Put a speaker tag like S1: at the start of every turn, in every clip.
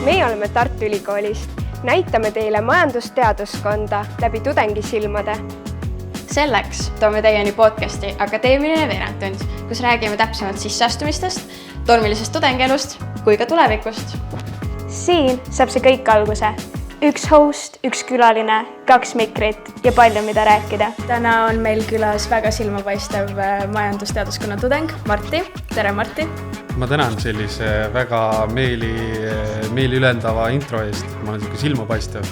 S1: Meie oleme Tartu Ülikoolist. Näitame teile majandusteaduskonda läbi tudengisilmade.
S2: Selleks toome teieni podcasti Akadeemiline veerandtund, kus räägime täpsemalt sisseastumistest, tormilisest tudengielust kui ka tulevikust.
S3: Siin saab see kõik alguse. Üks host, üks külaline, 2 mikrit ja palju mida rääkida.
S4: Täna on meil külas väga silmapaistev majandusteaduskonna tudeng Martti. Tere, Martti!
S5: Ma tänan sellise väga meeli ülendava intro eest. Ma olen selline silmapaistev.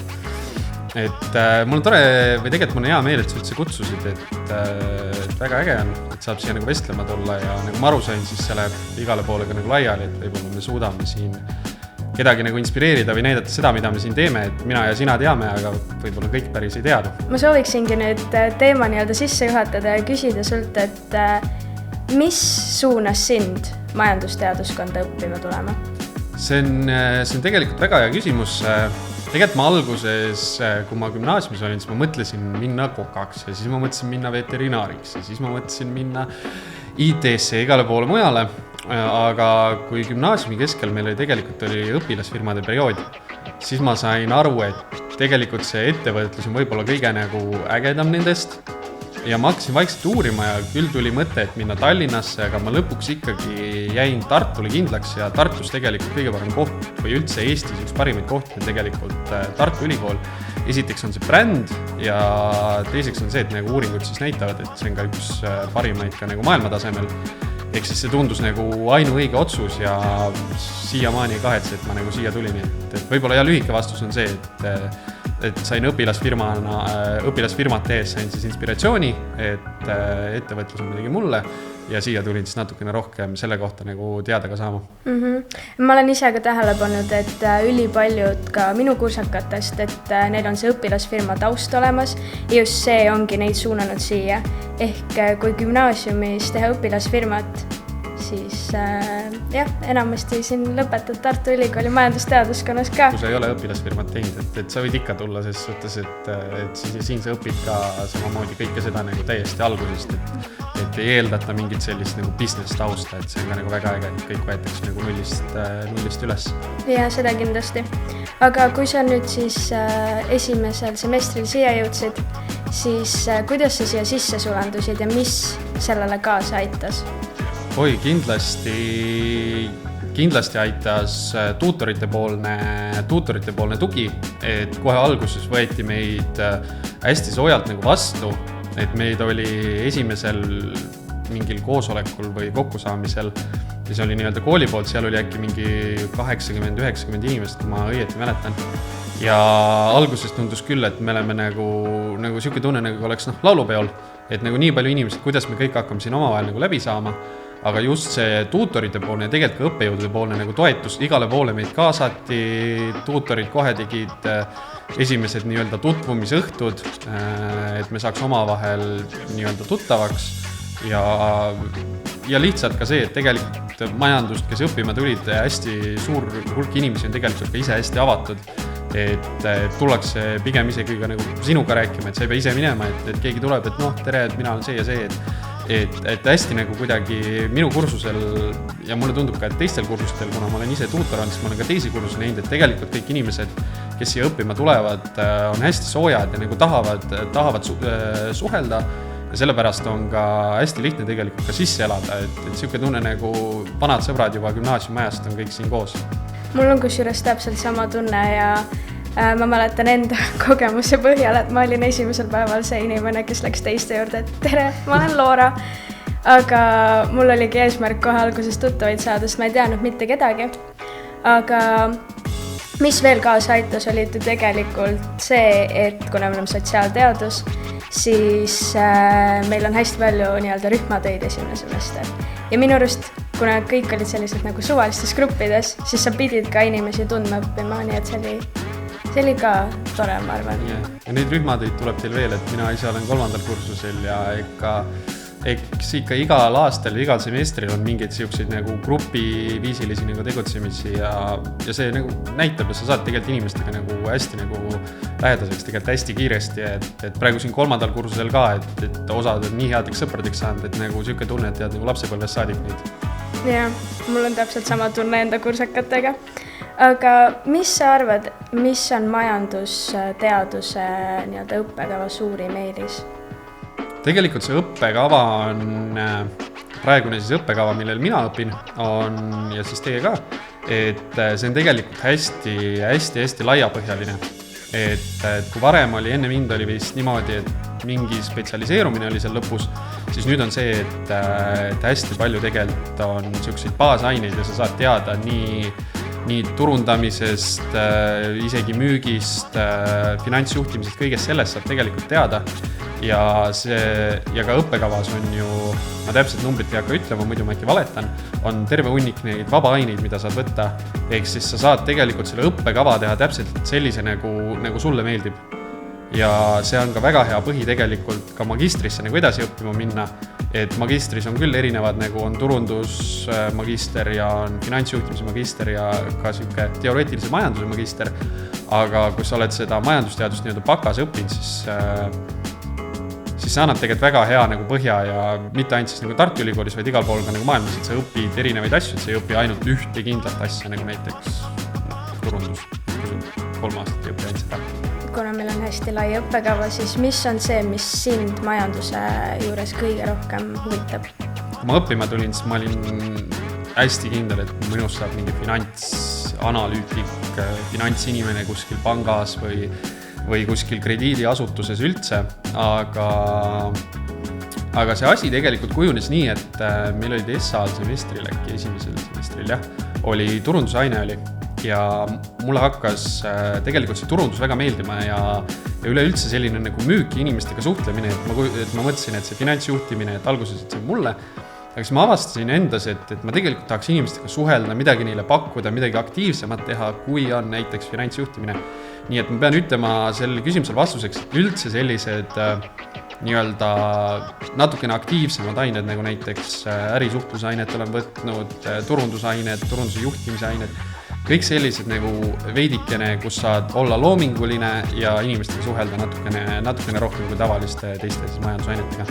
S5: Mul on tore, või tegelikult mul on hea meel, et sa üldse kutsusid, et väga äge on, et saab siia nagu vestlema tulla ja nagu ma aru sain, siis see läheb igale poole ka nagu laiali, et võib-olla me suudame siin kedagi nagu inspireerida või näidata seda, mida me siin teeme, et mina ja sina teame, aga võib-olla kõik päris ei teadu.
S4: Ma sooviksingi nüüd teema sisse juhatada ja küsida sult, et mis suunas sind majandusteaduskonda õppima tulema?
S5: See on tegelikult väga hea küsimus. Tegelikult ma alguses, kui ma gümnaasiumis olin, siis ma mõtlesin minna kokaks ja siis ma mõtlesin minna veterinaariks ja siis ma mõtlesin minna IT-sse igale poole mujale. Aga kui gümnaasiumi keskel meil tegelikult oli õpilasfirmade periood, siis ma sain aru, et tegelikult see ettevõtlus on võib-olla kõige nagu ägedam nendest. Ja ma hakkasin vaikselt uurima ja küll tuli mõte, et minna Tallinnasse, aga ma lõpuks ikkagi jäin Tartule kindlaks ja Tartus tegelikult kõige parem koht või üldse Eestis üks parimaid kohti on tegelikult Tartu Ülikool. Esiteks on see bränd ja teiseks on see, et nagu uuringud siis näitavad, et see on ka üks parimaid ka nagu maailmatasemel. Ehk siis see tundus nagu ainuõige otsus ja siiamaani ei kahetse, et ma nagu siia tulin. Et võib-olla lühike vastus on see, et sain õpilasfirmat tehes sain siis inspiratsiooni, et ettevõtlus on midagi mulle ja siia tulin siis natukene rohkem selle kohta nagu teada ka saama.
S4: Ma olen ise ka tähele pannud, et ülipaljud ka minu kursakatest, et neil on see õpilasfirma taust olemas ja just see ongi neid suunanud siia. Ehk kui gümnaasiumis teha õpilasfirmat, siis enamasti siin lõpetad Tartu Ülikooli majandusteaduskonnas ka.
S5: Kui sa ei ole õpilasfirmat teinud, et sa võid ikka tulla ses suhtes, et siin sa õpid ka samamoodi kõike seda nagu täiesti algusest, et ei eeldata mingit sellist nagu business tausta, et see on ka nagu väga äge, et kõik võetakse nagu nullist üles.
S4: Ja seda kindlasti. Aga kui sa nüüd siis esimesel semestril siia jõudsid, siis kuidas sa siia sisse sulandusid ja mis sellele kaasa aitas?
S5: Oi, kindlasti aitas tuutorite poolne tugi, et kohe alguses võeti meid hästi soojalt nagu vastu, et meid oli esimesel mingil koosolekul või kokkusaamisel, mis oli nii-öelda kooli poolt, seal oli äkki mingi 80-90 inimest, kui ma õieti mäletan. Ja alguses tundus küll, et me oleme nagu siuke tunne, nagu oleks laulupeol, et nagu nii palju inimesed, kuidas me kõik hakkame siin omavahel nagu läbi saama. Aga just see tuutorite poolne ja tegelikult ka õppejõudude poolne nagu toetus, igale poole meid kaasati, tuutorid kohe tegid esimesed nii-öelda tutvumisõhtud, et me saaks omavahel nii-öelda tuttavaks ja lihtsalt ka see, et tegelikult majandust, kes õppima tulid, hästi suur hulk inimesi on tegelikult ka ise hästi avatud, et tullakse pigem isegi ka nagu sinuga rääkima, et sa ei pea ise minema, et keegi tuleb, et tere, et mina olen see ja see, et hästi nagu kuidagi minu kursusel ja mulle tundub ka, et teistel kursustel, kuna ma olen ise tuutor olnud, siis ma olen ka teisi kursusi näinud, et tegelikult kõik inimesed, kes siia õppima tulevad, on hästi soojad ja nagu tahavad suhelda ja sellepärast on ka hästi lihtne tegelikult ka sisse elada, et siuke tunne nagu vanad sõbrad juba gümnaasiumajast on kõik siin koos.
S4: Mul on kusjuures täpselt sama tunne ja ma mäletan enda kogemuse põhjal, et ma olin esimesel päeval see inimene, kes läks teiste juurde, et tere, ma olen Loora. Aga mul oligi eesmärk kohe alguses tuttavaid saada, sest ma ei teadnud mitte kedagi. Aga mis veel kaasa aitas, oli tegelikult see, et kuna me oleme sotsiaalteadus, siis meil on hästi palju nii-öelda rühmatöid esimene semester. Ja minu arust, kuna kõik olid sellised nagu suvalistes gruppides, siis sa pidid ka inimesi tundma õppima, nii et see oli ka tore, ma arvan.
S5: Ja neid rühmatöid tuleb teil veel, et mina ise olen 3. kursusel ja eks ikka igal aastal, igal semestril on mingeid siukseid nagu grupiviisilisi nagu tegutsemisi ja see nagu näitab, et sa saad tegelikult inimestega nagu hästi nagu lähedaseks tegelikult hästi kiiresti, et praegu siin 3. kursusel ka, et osad on nii headeks sõpradeks saanud, et nagu siuke tunne, et tead nagu lapsepõlvest saadik neid.
S4: jah, mul on täpselt sama tunne enda kursakatega. Aga mis sa arvad, mis on majandusteaduse nii-öelda õppekava suurim eelis?
S5: Tegelikult see õppekava on, praegune siis õppekava, millel mina õpin, on ja siis teie ka, et see on tegelikult hästi laiapõhjaline. Et kui varem oli, enne mind oli vist niimoodi, et mingi spetsialiseerumine oli seal lõpus, siis nüüd on see, et hästi palju tegelikult on selliseid baasaineid ja sa saad teada nii turundamisest, isegi müügist, finantsjuhtimisest, kõigest sellest saab tegelikult teada. Ja ka õppekavas on ju, ma täpselt numbrit ei hakka ütlema, muidu ma äkki valetan, on terve hunnik neid vaba aineid, mida saad võtta. Ehk siis sa saad tegelikult selle õppekava teha täpselt sellise, nagu sulle meeldib. Ja see on ka väga hea põhi tegelikult ka magistrisse nagu edasi õppima minna. Et magistris on küll erinevad, nagu on turundusmagister ja on finantsjuhtimise magister ja ka siuke teoreetilise majanduse magister. Aga kui sa oled seda majandusteadust nii-öelda bakas õppinud, siis sa annad tegelikult väga hea nagu põhja ja mitte ainult siis nagu Tartu Ülikoolis, vaid igal pool ka nagu maailmas, et sa õpid erinevaid asju, et sa ei õpi ainult ühte kindlat asja, nagu näiteks turundus. 3 aastat ei õpi ainult seda.
S4: Kuna meil on hästi lai õppekava, siis mis on see, mis sind majanduse juures kõige rohkem huvitab?
S5: Kui ma õppima tulin, siis ma olin hästi kindel, et minust saab mingi finantsanalüütik, finantsinimene kuskil pangas või kuskil krediidiasutuses üldse, aga see asi tegelikult kujunes nii, et meil olid ESA-l semestril, äkki esimesel semestril, oli turundusaine oli ja mulle hakkas tegelikult see turundus väga meeldima ja üleüldse selline nagu müüki inimestega suhtlemine, et ma mõtlesin, et see finantsjuhtimine, et alguses et see on mulle, aga siis ma avastasin endas, et ma tegelikult tahaks inimestega suhelda, midagi neile pakkuda, midagi aktiivsemat teha, kui on näiteks finantsjuhtimine. Nii et ma pean ütlema sellele küsimusele vastuseks, et üldse sellised nii-öelda natukene aktiivsemad ained, nagu näiteks ärisuhtlusainet olen võtnud, turundusained, turunduse juhtimise ained, kõik sellised nagu veidikene, kus saad olla loominguline ja inimestega suhelda natukene rohkem kui tavaliste teiste majandusainetega.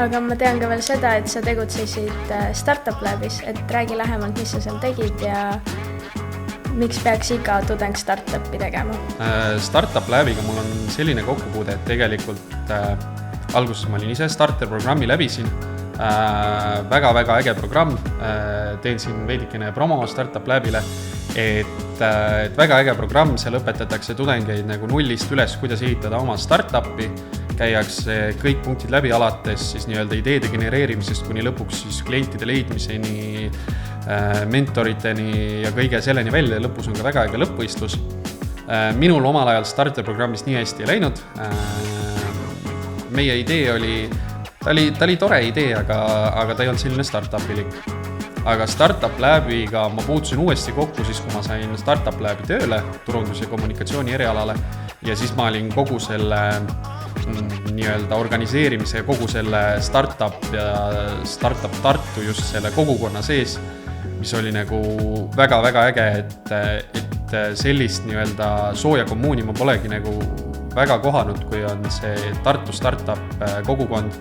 S4: Aga ma tean ka veel seda, et sa tegutsesid Startup Labis, et räägi lähemalt, mis sa seal tegid ja miks peaks iga tudeng startupi tegema?
S5: Startup Labiga mul on selline kokkupuude, et tegelikult alguses ma olin ise starter-programmi läbisin. Väga äge programm, teen siin veidikene promo Startup Labile, et väga äge programm, seal õpetatakse tudengeid nagu nullist üles, kuidas ehitada oma startupi, käiakse kõik punktid läbi alates siis nii-öelda ideede genereerimisest kuni lõpuks siis klientide leidmiseni, mentoriteni ja kõige selleni välja ja lõpus on ka väga äge lõppvõistlus. Minul omal ajal starter-programmist nii hästi ei läinud. Meie idee oli Ta oli tore idee, aga ta ei olnud selline startup-ilik. Aga Startup Labiga ma puutusin uuesti kokku siis, kui ma sain Startup Labi tööle, turundus- ja kommunikatsiooni erialale. Ja siis ma olin kogu selle nii-öelda organiseerimise ja kogu selle Startup Tartu just selle kogukonna sees, mis oli nagu väga äge, et sellist nii-öelda sooja kommuuni ma polegi nagu väga kohanud, kui on see Tartu startup kogukond.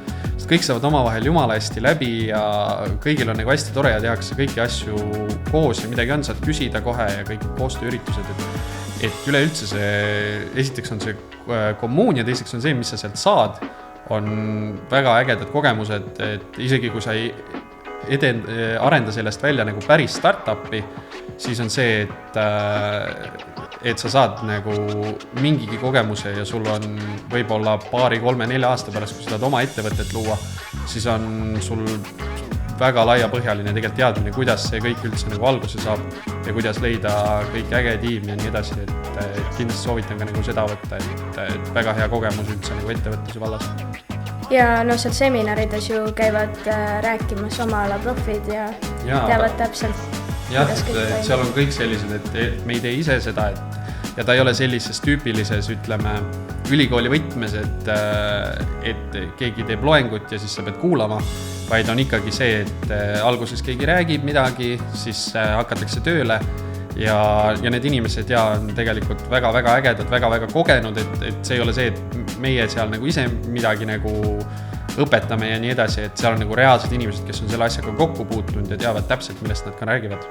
S5: Kõik saavad omavahel jumala hästi läbi ja kõigil on nagu hästi tore ja tehakse kõiki asju koos ja midagi on, saad küsida kohe ja kõik koostööüritused. Et üleüldse see, esiteks on see kommuun ja teiseks on see, mis sa sealt saad, on väga ägedad kogemused, et isegi kui sa ei arenda sellest välja nagu päris startupi, siis on see, et sa saad nagu mingigi kogemuse ja sul on võib-olla 2, 3, 4 aasta pärast, kui sa tahad oma ettevõtet luua, siis on sul väga laiapõhjaline tegelikult teadmine, kuidas see kõik üldse nagu alguse saab ja kuidas leida kõik äge tiim ja nii edasi, et kindlasti soovitan ka nagu seda võtta, et väga hea kogemus üldse nagu ettevõtluse vallas.
S4: Ja no seal seminarides ju käivad rääkimas oma ala profid ja teavad täpselt.
S5: Jah, seal on kõik sellised, et me ei tee ise seda, ja ta ei ole sellises tüüpilises, ütleme, ülikooli võtmes, et keegi teeb loengut ja siis sa pead kuulama, vaid on ikkagi see, et alguses keegi räägib midagi, siis hakatakse tööle ja need inimesed on tegelikult väga ägedad, väga kogenud, et see ei ole see, et meie seal nagu ise midagi nagu õpetame ja nii edasi, et seal on nagu reaalsed inimesed, kes on selle asjaga kokku puutunud ja teavad täpselt, millest nad ka räägivad.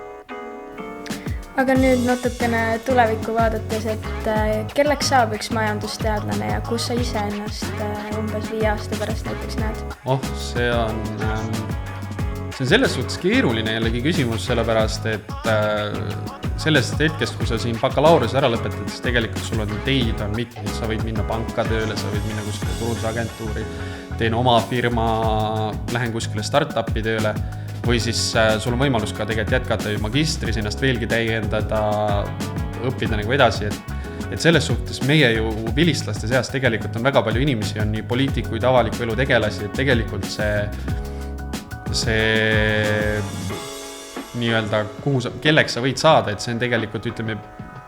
S4: Aga nüüd natukene tulevikku vaadates, et kelleks saab üks majandusteadlane ja kus sa ise ennast umbes 5 aasta pärast näiteks näed?
S5: See on selles suhtes keeruline jällegi küsimus, sellepärast, et sellest hetkest, kui sa siin bakalaureuse ära lõpetad, siis tegelikult sul on teid on mitmeid, sa võid minna panka tööle, sa võid minna kuskile turundusagentuuri, teen oma firma, lähen kuskile startupi tööle, või siis sul on võimalus ka tegelikult jätkata magistris, ennast veelgi täiendada, õppida nagu edasi, et selles suhtes meie ju vilistlaste seas tegelikult on väga palju inimesi, on nii poliitikuid, avaliku elu tegelasi, et tegelikult see nii-öelda, kelleks sa võid saada, et see on tegelikult, ütleme,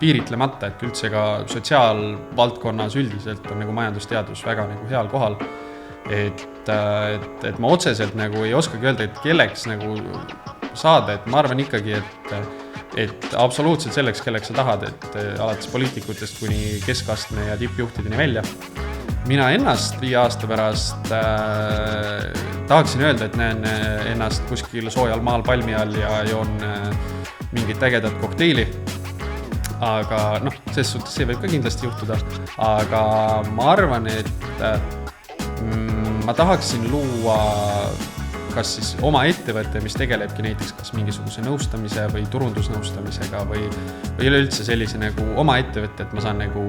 S5: piiritlemata, et üldse ka sotsiaalvaldkonnas üldiselt on nagu majandusteadus väga nagu heal kohal. Et ma otseselt nagu ei oskagi öelda, et kelleks nagu saada, et ma arvan ikkagi, et absoluutselt selleks, kelleks sa tahad, et alates poliitikutest kuni keskastme ja tippjuhtideni välja. Mina ennast 5 aasta pärast tahaksin öelda, et näen ennast kuskil soojal maal palmi all ja joon mingit ägedat kokteili. Aga selles suhtes see võib ka kindlasti juhtuda. Aga ma arvan, et ma tahaksin luua kas siis oma ettevõtte, mis tegelebki näiteks kas mingisuguse nõustamise või turundusnõustamisega või üleüldse sellise nagu oma ettevõtte, et ma saan nagu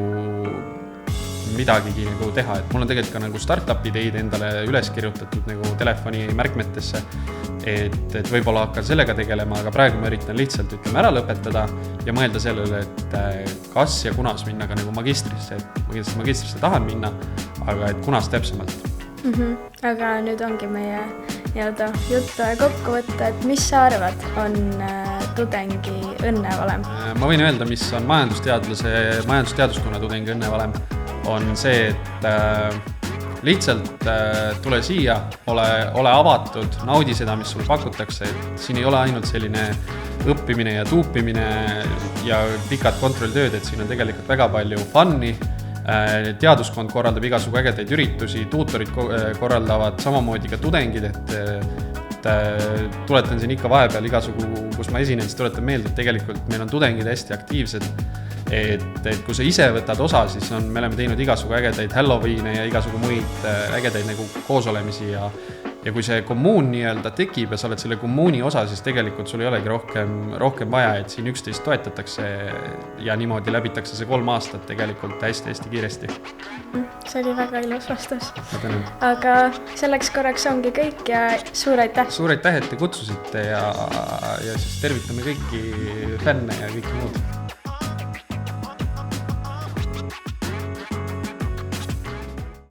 S5: midagigi nagu teha, et mul on tegelikult ka nagu startup ideid endale üles kirjutatud nagu telefoni märkmetesse, et võib-olla hakkan sellega tegelema, aga praegu ma üritan lihtsalt ära lõpetada ja mõelda sellele, et kas ja kunas minna ka nagu magistrisse, et magistrisse tahan minna, aga et kunas täpsemalt.
S4: Aga nüüd ongi meie juttu ja kokkuvõtte, et mis sa arvad, on tudengi õnnevalem?
S5: Ma võin öelda, mis on majandusteaduskonna tudengi õnnevalem, on see, et lihtsalt tule siia, ole avatud, naudi seda, mis sulle pakutakse, et siin ei ole ainult selline õppimine ja tuupimine ja pikad kontrolltööd, et siin on tegelikult väga palju fun'i. Teaduskond korraldab igasugu ägedaid üritusi, tuutorid korraldavad samamoodi ka tudengid, et tuletan siin ikka vahepeal igasugu, kus ma esinen, siis tuletan meelde, et tegelikult meil on tudengid hästi aktiivsed, et kui sa ise võtad osa, siis me oleme teinud igasugu ägedaid Halloweene ja igasugu muid ägedaid nagu koosolemisi ja kui see kommuun nii-öelda tekib ja sa oled selle kommuuni osa, siis tegelikult sul ei olegi rohkem vaja, et siin üksteist toetatakse ja niimoodi läbitakse see 3 aastat tegelikult hästi-hästi kiiresti.
S4: See oli väga ilus vastus. Aga selleks korraks ongi kõik ja suur aitäh!
S5: Suur aitäh, et te kutsusite ja siis tervitame kõiki fänne ja kõiki muud.